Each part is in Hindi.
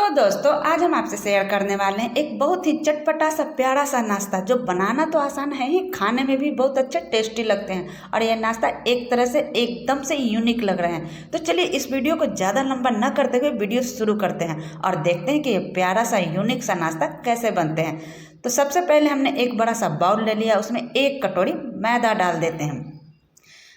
तो दोस्तों आज हम आपसे शेयर करने वाले हैं एक बहुत ही चटपटा सा प्यारा सा नाश्ता जो बनाना तो आसान है ही, खाने में भी बहुत अच्छे टेस्टी लगते हैं। और यह नाश्ता एक तरह से एकदम से यूनिक लग रहे हैं। तो चलिए इस वीडियो को ज़्यादा लंबा न करते हुए वीडियो शुरू करते हैं और देखते हैं कि ये प्यारा सा यूनिक सा नाश्ता कैसे बनते हैं। तो सबसे पहले हमने एक बड़ा सा बाउल ले लिया, उसमें 1 कटोरी मैदा डाल देते हैं।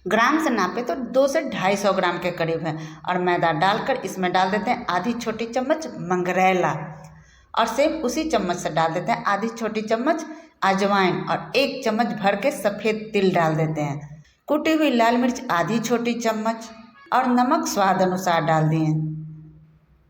ग्राम से नापे तो 200 से 250 ग्राम के करीब है। और मैदा डालकर इसमें डाल देते हैं आधी छोटी चम्मच मंगरैला, और सेम उसी चम्मच से डाल देते हैं आधी छोटी चम्मच अजवाइन, और 1 चम्मच भर के सफ़ेद तिल डाल देते हैं। कुटी हुई लाल मिर्च आधी छोटी चम्मच, और नमक स्वाद अनुसार डाल दिए।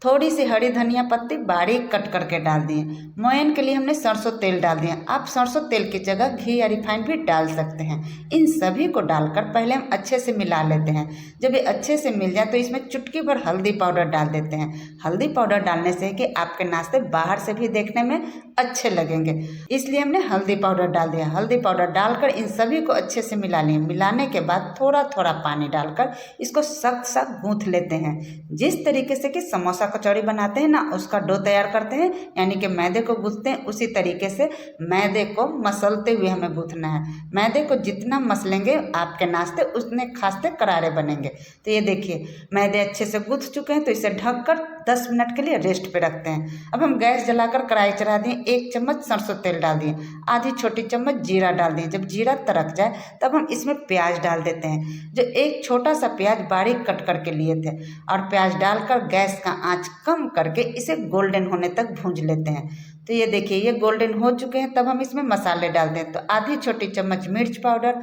थोड़ी सी हरी धनिया पत्ती बारीक कट करके डाल दिए। मोयन के लिए हमने सरसों तेल डाल दिया, आप सरसों तेल की जगह घी या रिफाइंड भी डाल सकते हैं। इन सभी को डालकर पहले हम अच्छे से मिला लेते हैं। जब ये अच्छे से मिल जाए तो इसमें चुटकी भर हल्दी पाउडर डाल देते हैं। हल्दी पाउडर डालने से कि आपके नाश्ते बाहर से भी देखने में अच्छे लगेंगे, इसलिए हमने हल्दी पाउडर डाल दिया। हल्दी पाउडर डालकर इन सभी को अच्छे से मिला लिए। मिलाने के बाद थोड़ा थोड़ा पानी डालकर इसको सख्त सख्त गूँथ लेते हैं। जिस तरीके से कि समोसा कचौड़ी बनाते हैं ना, उसका डो तैयार करते हैं, यानी कि मैदे को गूँथते हैं, उसी तरीके से मैदे को मसलते हुए हमें गूँथना है। मैदे को जितना मसलेंगे आपके नाश्ते उतने खास्ते करारे बनेंगे। तो ये देखिए मैदे अच्छे से गूँथ चुके हैं, तो इसे ढककर 10 मिनट के लिए रेस्ट पे रखते हैं। अब हम गैस जलाकर कढ़ाई चढ़ा दिए, 1 चम्मच सरसों तेल डाल दिए, आधी छोटी चम्मच जीरा डाल दिए। जब जीरा तड़क जाए तब हम इसमें प्याज डाल देते हैं, जो एक छोटा सा प्याज बारीक कट करके लिए थे। और प्याज डालकर गैस का आंच कम करके इसे गोल्डन होने तक भूंज लेते हैं। तो ये देखिए ये गोल्डन हो चुके हैं। तब हम इसमें मसाले डाल दें, तो आधी छोटी चम्मच मिर्च पाउडर,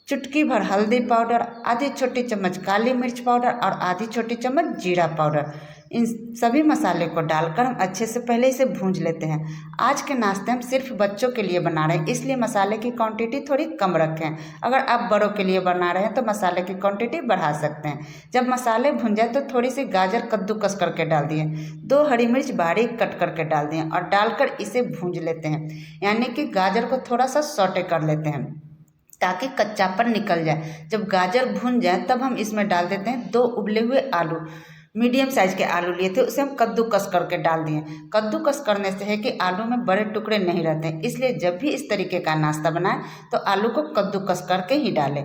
चुटकी भर हल्दी पाउडर, आधी छोटी चम्मच काली मिर्च पाउडर, और आधी छोटी चम्मच जीरा पाउडर। इन सभी मसाले को डालकर हम अच्छे से पहले इसे भूंज लेते हैं। आज के नाश्ते हम सिर्फ बच्चों के लिए बना रहे हैं, इसलिए मसाले की क्वांटिटी थोड़ी कम रखें। अगर आप बड़ों के लिए बना रहे हैं तो मसाले की क्वांटिटी बढ़ा सकते हैं। जब मसाले भुन जाए तो थोड़ी सी गाजर कद्दूकस करके डाल दिए, 2 हरी मिर्च बारीक कट करके डाल दिए, और डालकर इसे भूंज लेते हैं। यानी कि गाजर को थोड़ा सा सौटे कर लेते हैं ताकि कच्चापन निकल जाए। जब गाजर भुन जाए तब हम इसमें डाल देते हैं 2 उबले हुए आलू। मीडियम साइज़ के आलू लिए थे, उसे हम कद्दूकस करके डाल दिए। कद्दूकस करने से है कि आलू में बड़े टुकड़े नहीं रहते हैं, इसलिए जब भी इस तरीके का नाश्ता बनाएं तो आलू को कद्दूकस करके ही डालें,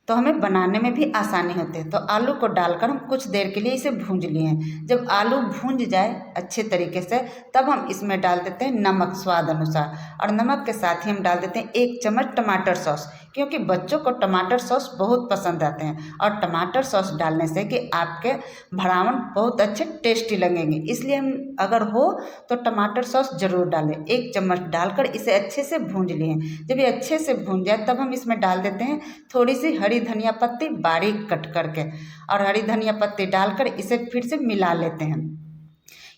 तो हमें बनाने में भी आसानी होती है। तो आलू को डालकर हम कुछ देर के लिए इसे भूंज लिए हैं। जब आलू भूंज जाए अच्छे तरीके से तब हम इसमें डाल देते हैं नमक स्वाद अनुसार, और नमक के साथ ही हम डाल देते हैं 1 चम्मच टमाटर सॉस, क्योंकि बच्चों को टमाटर सॉस बहुत पसंद आते हैं। और टमाटर सॉस डालने से कि आपके भरावन बहुत अच्छे टेस्टी लगेंगे, इसलिए हम अगर हो तो टमाटर सॉस ज़रूर डालें। 1 चम्मच डालकर इसे अच्छे से भूंज लिए। जब ये अच्छे से भूंज जाए तब हम इसमें डाल देते हैं थोड़ी सी हरी धनिया पत्ती बारीक कट करके, और हरी धनिया पत्ती डालकर इसे फिर से मिला लेते हैं।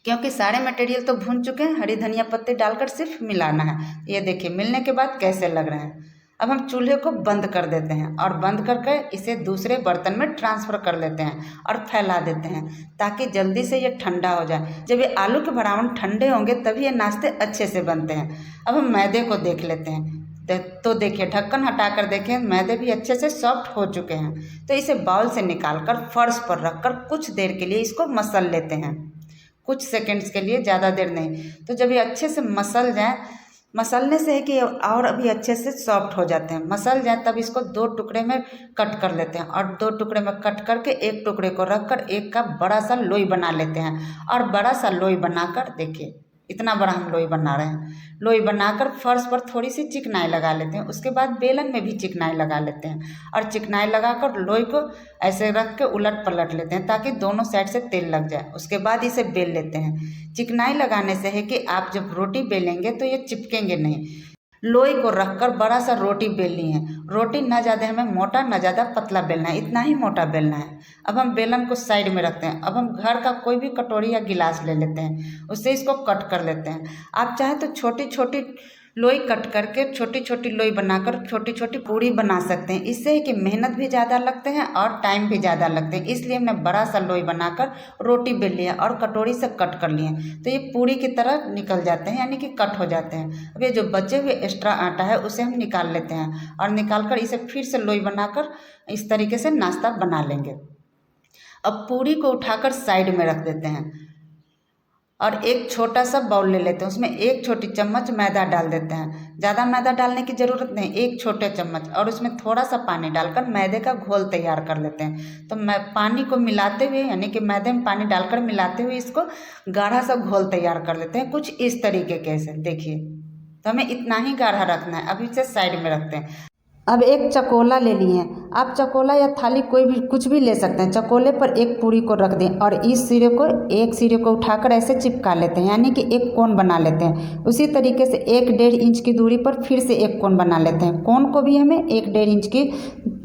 क्योंकि सारे मटेरियल तो भून चुके हैं, हरी धनिया पत्ती डालकर सिर्फ मिलाना है। ये देखिए मिलने के बाद कैसे लग रहे हैं। अब हम चूल्हे को बंद कर देते हैं, और बंद करके इसे दूसरे बर्तन में ट्रांसफ़र कर लेते हैं और फैला देते हैं ताकि जल्दी से ये ठंडा हो जाए। जब ये आलू के भरावन ठंडे होंगे तभी ये नाश्ते अच्छे से बनते हैं। अब हम मैदे को देख लेते हैं, तो देखिए ढक्कन हटाकर देखें मैदे भी अच्छे से सॉफ्ट हो चुके हैं। तो इसे बाउल से निकालकर फर्श पर रखकर कुछ देर के लिए इसको मसल लेते हैं, कुछ सेकंड्स के लिए, ज़्यादा देर नहीं। तो जब ये अच्छे से मसल जाए, मसलने से है कि और अभी अच्छे से सॉफ्ट हो जाते हैं। मसल जाए तब इसको 2 टुकड़े में कट कर लेते हैं, और 2 टुकड़े में कट करके 1 टुकड़े को रखकर एक का बड़ा सा लोई बना लेते हैं। और बड़ा सा लोई बनाकर देखिए इतना बड़ा हम लोई बना रहे हैं। लोई बनाकर फर्श पर थोड़ी सी चिकनाई लगा लेते हैं, उसके बाद बेलन में भी चिकनाई लगा लेते हैं, और चिकनाई लगाकर लोई को ऐसे रख के उलट पलट लेते हैं ताकि दोनों साइड से तेल लग जाए। उसके बाद इसे बेल लेते हैं। चिकनाई लगाने से है कि आप जब रोटी बेलेंगे तो ये चिपकेंगे नहीं। लोई को रखकर बड़ा सा रोटी बेलनी है। रोटी ना ज़्यादा हमें मोटा ना ज़्यादा पतला बेलना है, इतना ही मोटा बेलना है। अब हम बेलन को साइड में रखते हैं। अब हम घर का कोई भी कटोरी या गिलास ले लेते हैं, उससे इसको कट कर लेते हैं। आप चाहे तो छोटी छोटी लोई कट करके छोटी छोटी लोई बनाकर छोटी छोटी पूड़ी बना सकते हैं। इससे है कि मेहनत भी ज़्यादा लगते हैं और टाइम भी ज़्यादा लगते हैं, इसलिए हमने बड़ा सा लोई बनाकर रोटी बेल लिया और कटोरी से कट कर लिए, तो ये पूड़ी की तरह निकल जाते हैं, यानी कि कट हो जाते हैं। अब ये जो बचे हुए एक्स्ट्रा आटा है उसे हम निकाल लेते हैं, और निकाल कर इसे फिर से लोई बनाकर इस तरीके से नाश्ता बना लेंगे। अब पूड़ी को उठाकर साइड में रख देते हैं। और एक छोटा सा बाउल ले लेते हैं, उसमें 1 छोटी चम्मच मैदा डाल देते हैं। ज़्यादा मैदा डालने की ज़रूरत नहीं, 1 छोटे चम्मच, और उसमें थोड़ा सा पानी डालकर मैदे का घोल तैयार कर लेते हैं। तो मैं पानी को मिलाते हुए, यानी कि मैदे में पानी डालकर मिलाते हुए इसको गाढ़ा सा घोल तैयार कर लेते हैं, कुछ इस तरीके से। देखिए, तो हमें इतना ही गाढ़ा रखना है। अब इसे साइड में रखते हैं। अब एक चकोला ले लिए हैं, आप चकोला या थाली कोई भी कुछ भी ले सकते हैं। चकोले पर एक पूरी को रख दें और इस सिरे को उठाकर ऐसे चिपका लेते हैं, यानी कि एक कोन बना लेते हैं। उसी तरीके से 1-1.5 इंच की दूरी पर फिर से एक कोन बना लेते हैं। कोन को भी हमें 1-1.5 इंच की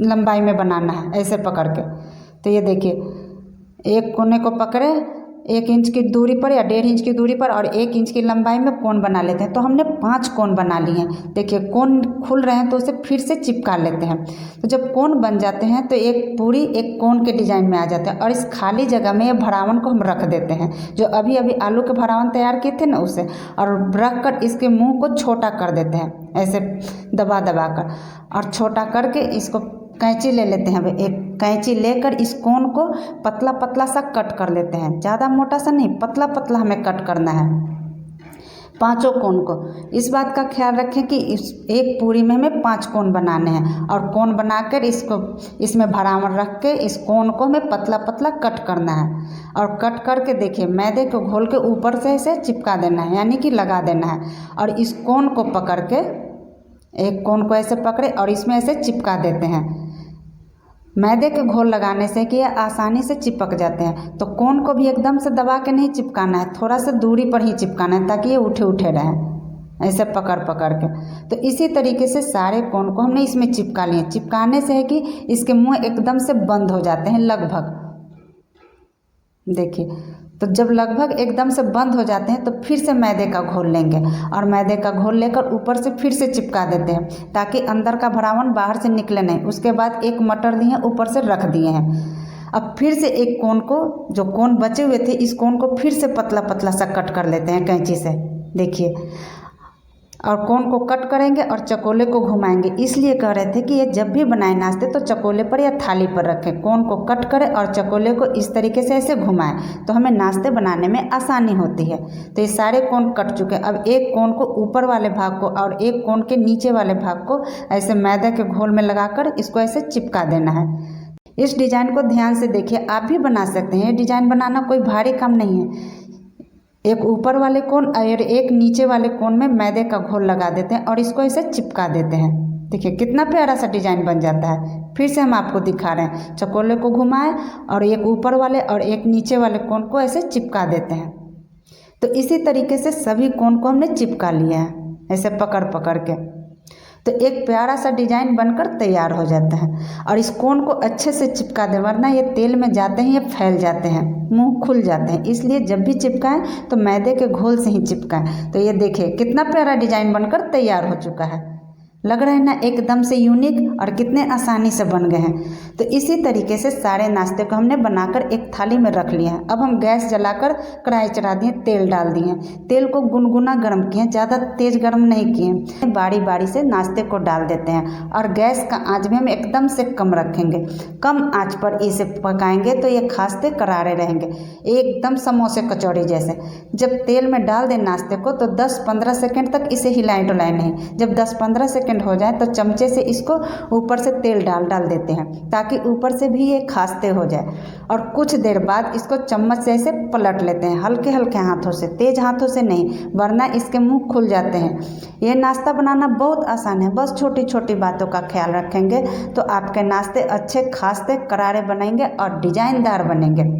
लंबाई में बनाना है, ऐसे पकड़ के। तो ये देखिए, एक कोने को पकड़े 1 इंच की दूरी पर या 1.5 इंच की दूरी पर और 1 इंच की लंबाई में कोन बना लेते हैं। तो हमने 5 कोन बना लिए हैं। देखिए, कोन खुल रहे हैं तो उसे फिर से चिपका लेते हैं। तो जब कोन बन जाते हैं तो एक पूरी एक कोन के डिजाइन में आ जाते हैं, और इस खाली जगह में ये भरावन को हम रख देते हैं, जो अभी अभी आलू के भरावन तैयार किए थे ना उसे, और रख कर इसके मुँह को छोटा कर देते हैं, ऐसे दबा दबा कर। और छोटा करके इसको कैंची ले लेते हैं। एक कैंची लेकर इस कोन को पतला पतला सा कट कर लेते हैं, ज़्यादा मोटा सा नहीं, पतला पतला हमें कट करना है 5 कोन को। इस बात का ख्याल रखें कि इस एक पूरी में हमें 5 कोन बनाने हैं, और कोन बनाकर इसमें भरावन रख के इस कोन को हमें पतला पतला कट करना है। और कट करके देखिए, मैदे को घोल के ऊपर से ऐसे चिपका देना है, यानी कि लगा देना है। और इस कोन को पकड़ के, एक कोन को ऐसे पकड़े और इसमें ऐसे चिपका देते हैं। मैदे के घोल लगाने से कि ये आसानी से चिपक जाते हैं। तो कोन को भी एकदम से दबा के नहीं चिपकाना है, थोड़ा सा दूरी पर ही चिपकाना है, ताकि ये उठे उठे रहें, ऐसे पकड़ पकड़ के। तो इसी तरीके से सारे कोन को हमने इसमें चिपका लिए। चिपकाने से है कि इसके मुंह एकदम से बंद हो जाते हैं लगभग। देखिए, तो जब लगभग एकदम से बंद हो जाते हैं तो फिर से मैदे का घोल लेंगे, और मैदे का घोल लेकर ऊपर से फिर से चिपका देते हैं, ताकि अंदर का भरावन बाहर से निकले नहीं। उसके बाद एक मटर लिए ऊपर से रख दिए हैं। अब फिर से एक कोन को, जो कोन बचे हुए थे, इस कोन को फिर से पतला पतला सा कट कर लेते हैं कैंची से। देखिए, और कोन को कट करेंगे और चकोले को घुमाएंगे। इसलिए कह रहे थे कि ये जब भी बनाए नाश्ते तो चकोले पर या थाली पर रखें, कोन को कट करें और चकोले को इस तरीके से ऐसे घुमाएं, तो हमें नाश्ते बनाने में आसानी होती है। तो ये सारे कोन कट चुके हैं। अब एक कोन को ऊपर वाले भाग को और एक कोन के नीचे वाले भाग को ऐसे मैदे के घोल में लगाकर इसको ऐसे चिपका देना है। इस डिज़ाइन को ध्यान से देखिए, आप भी बना सकते हैं। ये डिज़ाइन बनाना कोई भारी काम नहीं है। एक ऊपर वाले कोन और एक नीचे वाले कोन में मैदे का घोल लगा देते हैं और इसको ऐसे चिपका देते हैं। देखिए, कितना प्यारा सा डिज़ाइन बन जाता है। फिर से हम आपको दिखा रहे हैं, चकोले को घुमाएं और एक ऊपर वाले और एक नीचे वाले कोन को ऐसे चिपका देते हैं। तो इसी तरीके से सभी कोन को हमने चिपका लिया है, ऐसे पकड़ पकड़ के। तो एक प्यारा सा डिज़ाइन बनकर तैयार हो जाता है। और इस कोन को अच्छे से चिपका दें, वरना ये तेल में जाते ही ये फैल जाते हैं, मुंह खुल जाते हैं। इसलिए जब भी चिपकाएं तो मैदे के घोल से ही चिपकाएं। तो ये देखिए, कितना प्यारा डिज़ाइन बनकर तैयार हो चुका है। लग रहा है ना एकदम से यूनिक, और कितने आसानी से बन गए हैं। तो इसी तरीके से सारे नाश्ते को हमने बनाकर एक थाली में रख लिया है। अब हम गैस जलाकर कढ़ाई चढ़ा दिए, तेल डाल दिए। तेल को गुनगुना गर्म किए, ज़्यादा तेज़ गर्म नहीं किए। बारी बारी से नाश्ते को डाल देते हैं, और गैस का आंच भी हम एकदम से कम रखेंगे। कम आंच पर इसे पकाएंगे तो ये खास्ते करारे रहेंगे, एकदम समोसे कचौड़ी जैसे। जब तेल में डाल दें नाश्ते को तो 10-15 सेकेंड तक इसे हिलाएं डुलाएं नहीं। जब 10-15 सेकेंड हो जाए तो चमचे से इसको ऊपर से तेल डाल देते हैं, ताकि ऊपर से भी ये खास्ते हो जाए। और कुछ देर बाद इसको चम्मच से ऐसे पलट लेते हैं, हल्के हल्के हाथों से, तेज हाथों से नहीं, वरना इसके मुंह खुल जाते हैं। ये नाश्ता बनाना बहुत आसान है, बस छोटी छोटी बातों का ख्याल रखेंगे तो आपके नाश्ते अच्छे खास्ते करारे बनेंगे और डिजाइनदार बनेंगे।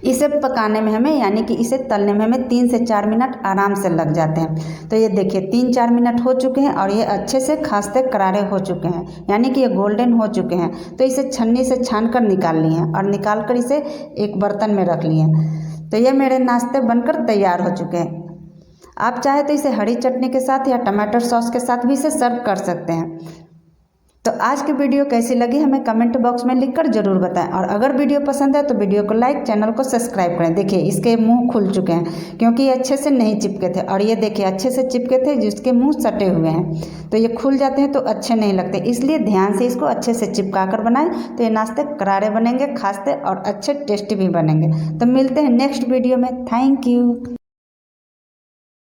इसे पकाने में हमें, यानी कि इसे तलने में हमें 3 से 4 मिनट आराम से लग जाते हैं। तो ये देखिए, 3-4 मिनट हो चुके हैं और ये अच्छे से खास्ते करारे हो चुके हैं, यानी कि ये गोल्डन हो चुके हैं। तो इसे छन्नी से छान कर निकाल लिए हैं और निकाल कर इसे एक बर्तन में रख लिए हैं। तो ये मेरे नाश्ते बनकर तैयार हो चुके हैं। आप चाहे तो इसे हरी चटनी के साथ या टमाटर सॉस के साथ भी इसे सर्व कर सकते हैं। तो आज की वीडियो कैसी लगी हमें कमेंट बॉक्स में लिखकर जरूर बताएं, और अगर वीडियो पसंद है तो वीडियो को लाइक, चैनल को सब्सक्राइब करें। देखिए इसके मुंह खुल चुके हैं क्योंकि ये अच्छे से नहीं चिपके थे, और ये देखिए अच्छे से चिपके थे जिसके मुंह सटे हुए हैं, तो ये खुल जाते हैं तो अच्छे नहीं लगते। इसलिए ध्यान से इसको अच्छे से चिपका कर बनाएं, तो ये नाश्ते करारे बनेंगे, खास्ते और अच्छे टेस्टी भी बनेंगे। तो मिलते हैं नेक्स्ट वीडियो में। Thank you.